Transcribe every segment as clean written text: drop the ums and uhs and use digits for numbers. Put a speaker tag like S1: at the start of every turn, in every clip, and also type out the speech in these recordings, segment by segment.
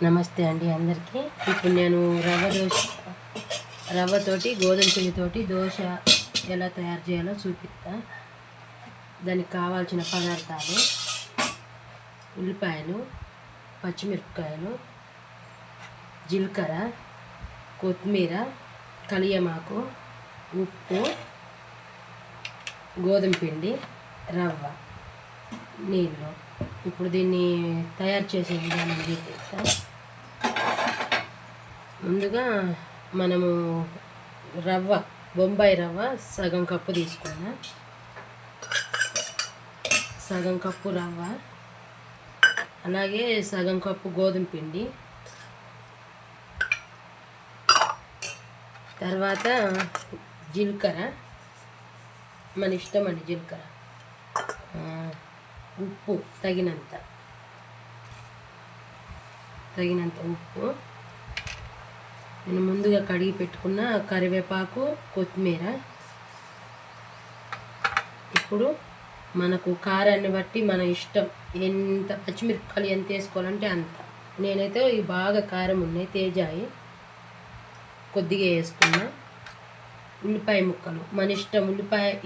S1: నమస్తే అండి అందరికీ. ఇప్పుడు నేను రవ్వతోటి గోధుమ పిండితోటి దోశ ఎలా తయారు చేయాలో చూపిస్తా. దానికి కావాల్సిన పదార్థాలు: ఉల్లిపాయలు, పచ్చిమిరపకాయలు, జీలకర్ర, కొత్తిమీర, కలియమాకు, ఉప్పు, గోధుమ పిండి, రవ్వ, నీళ్ళు. ఇప్పుడు దీన్ని తయారు చేసే విధానం చూపిస్తా. ముందుగా మనము బొంబాయి రవ్వ సగం కప్పు తీసుకున్నా. సగం కప్పు రవ్వ, అలాగే సగం కప్పు గోధుమ పిండి, తర్వాత జీలకర్ర, మన ఇష్టం అండి జీలకర్ర, ఉప్పు తగినంత ఉప్పు, నేను ముందుగా కడిగి పెట్టుకున్న కరివేపాకు, కొత్తిమీర. ఇప్పుడు మనకు కారాన్ని బట్టి మన ఇష్టం, ఎంత పచ్చిమిరపకాయలు ఎంత వేసుకోవాలంటే అంత. నేనైతే ఇవి బాగా కారం ఉన్నాయి, తేజాయి, కొద్దిగా వేసుకున్నా. ఉల్లిపాయ ముక్కలు మన ఇష్టం.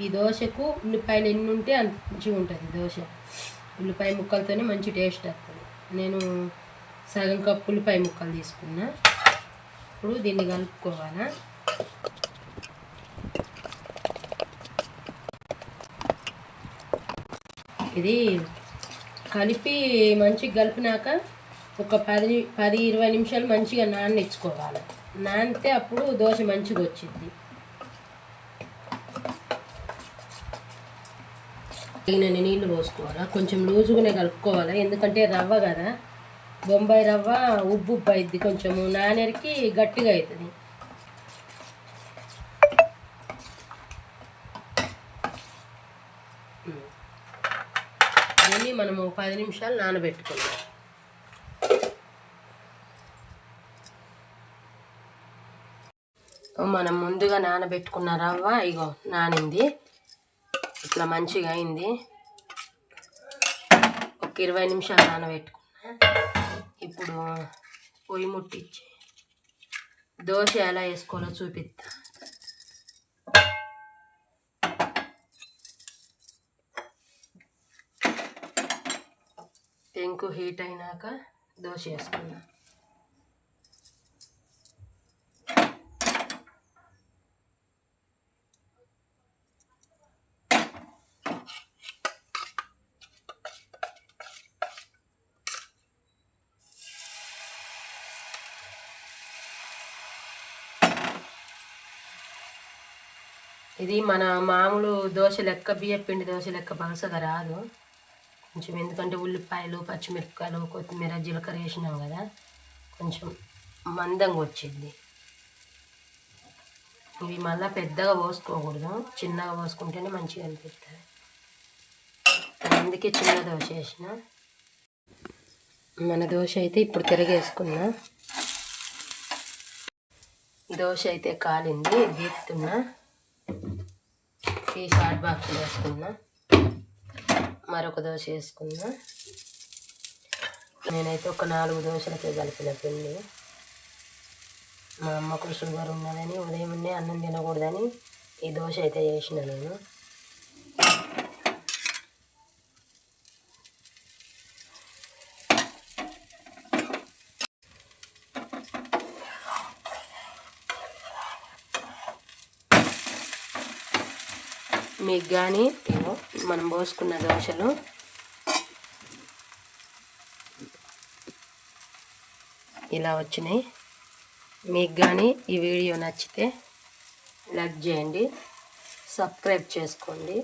S1: ఈ దోశకు ఉల్లిపాయలు ఎన్ని ఉంటే అంత మంచిగా ఉంటుంది దోశ. ఉల్లిపాయ ముక్కలతోనే మంచి టేస్ట్ వస్తుంది. నేను సగం కప్పు ఉల్లిపాయ ముక్కలు తీసుకున్నా. ఇప్పుడు దీన్ని కలుపుకోవాలా. ఇది కలిపి మంచిగా కలిపినాక ఒక 10-20 నిమిషాలు మంచిగా నాననిచ్చుకోవాలి. నానితే అప్పుడు దోశ మంచిగా వచ్చింది. తగినన్ని నీళ్ళు పోసుకోవాలా. కొంచెం లూజుగానే కలుపుకోవాలి, ఎందుకంటే రవ్వ కదా, బొంబాయి రవ్వ ఉబ్బు అయిద్ది, కొంచెము నానేరికి గట్టిగా అవుతుంది. దీన్ని మనము 10 నిమిషాలు నానబెట్టుకుందాం. మనం ముందుగా నానబెట్టుకున్న రవ్వ ఇగో నానింది, ఇట్లా మంచిగా అయింది. ఒక 20 నిమిషాలు నానబెట్టుకున్నా. ఇప్పుడు పొయ్యి ముట్టించి దోశ ఎలా వేసుకోవాలో చూపిస్తా. పెంకు హీట్ అయినాక దోశ వేసుకున్నా. ఇది మన మామూలు దోశ లెక్క, బియ్యం పిండి దోశ లెక్క పలసగా రాదు కొంచెం, ఎందుకంటే ఉల్లిపాయలు, పచ్చిమిరపకాయలు, కొత్తిమీర, జీలకర్ర వేసినాం కదా, కొంచెం మందంగా వచ్చింది. ఇవి మళ్ళీ పెద్దగా పోసుకోకూడదు, చిన్నగా పోసుకుంటేనే మంచిగా అనిపిస్తుంది. అందుకే చిన్న దోశ వేసిన. మన దోశ అయితే ఇప్పుడు తిరగేసుకున్నా. దోశ అయితే కాలింది, గీస్తున్నా. ఈ షార్ట్ బాక్స్ వేసుకున్నా. మరొక దోశ వేసుకున్నా. నేనైతే ఒక 4 దోశలకే కలిపిన పిండి. మా అమ్మకు షుగర్ ఉన్నదని, ఉదయం అన్నం తినకూడదని ఈ దోశ అయితే చేసిన నేను. మీకు కానీ మనం పోసుకున్న దోశలు ఇలా వచ్చినాయి. మీకు కానీ ఈ వీడియో నచ్చితే లైక్ చేయండి, సబ్స్క్రైబ్ చేసుకోండి.